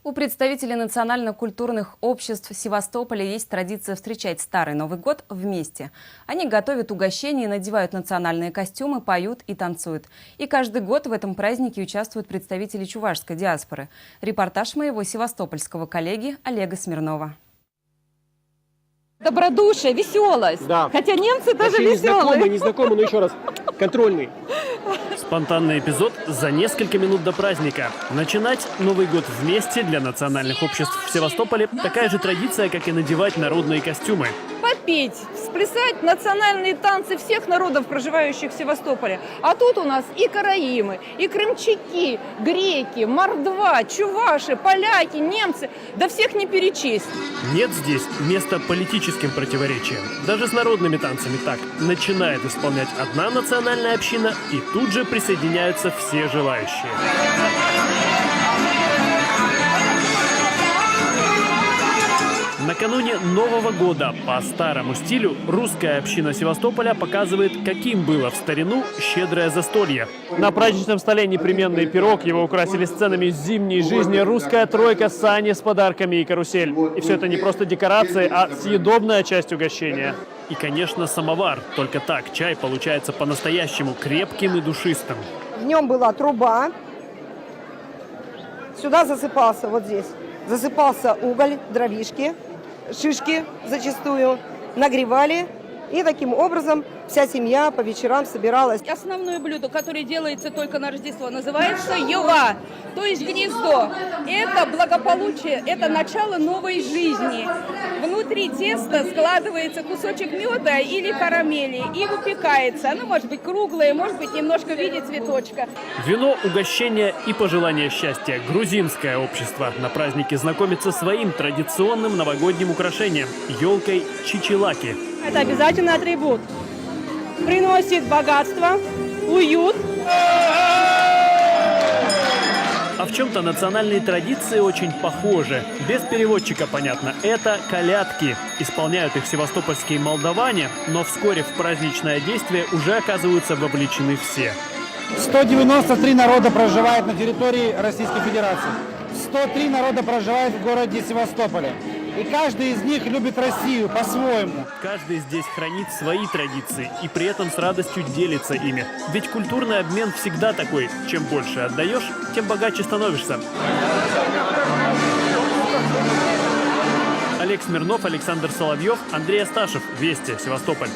У представителей национально-культурных обществ Севастополя есть традиция встречать Старый Новый год вместе. Они готовят угощения, надевают национальные костюмы, поют и танцуют. И каждый год в этом празднике участвуют представители чувашской диаспоры. Репортаж моего севастопольского коллеги Олега Смирнова. Добродушие, веселость. Да. Хотя немцы тоже Незнакомый, веселые. но еще раз, контрольный. Спонтанный эпизод за несколько минут до праздника. Начинать Новый год вместе для национальных обществ в Севастополе – такая же традиция, как и надевать народные костюмы. Попеть, сплясать национальные танцы всех народов, проживающих в Севастополе. А тут у нас и караимы, и крымчаки, греки, мордва, чуваши, поляки, немцы. Да всех не перечесть. Нет здесь места политическим противоречиям. Даже с народными танцами так. Начинает исполнять одна национальная община, и тут же присоединяются все желающие. Накануне Нового года по старому стилю русская община Севастополя показывает, каким было в старину щедрое застолье. На праздничном столе непременный пирог, его украсили сценами зимней жизни, русская тройка, сани с подарками и карусель. И все это не просто декорации, а съедобная часть угощения. И, конечно, самовар. Только так чай получается по-настоящему крепким и душистым. В нем была труба. Сюда засыпался, вот здесь, засыпался уголь, дровишки, шишки зачастую, нагревали. И таким образом вся семья по вечерам собиралась. Основное блюдо, которое делается только на Рождество, называется йова, то есть гнездо. Это благополучие, это начало новой жизни. Внутри теста складывается кусочек меда или карамели и выпекается. Оно может быть круглое, может быть немножко в виде цветочка. Вино, угощение и пожелание счастья. Грузинское общество на празднике знакомится своим традиционным новогодним украшением – елкой чичилаки. Это обязательный атрибут. Приносит богатство, уют. А в чем-то национальные традиции очень похожи. Без переводчика понятно. Это колядки. Исполняют их севастопольские молдаване, но вскоре в праздничное действие уже оказываются вовлечены все. 193 народа проживает на территории Российской Федерации. 103 народа проживает в городе Севастополе. И каждый из них любит Россию по-своему. Каждый здесь хранит свои традиции и при этом с радостью делится ими. Ведь культурный обмен всегда такой. Чем больше отдаешь, тем богаче становишься. Олег Смирнов, Александр Соловьев, Андрей Асташев. Вести, Севастополь.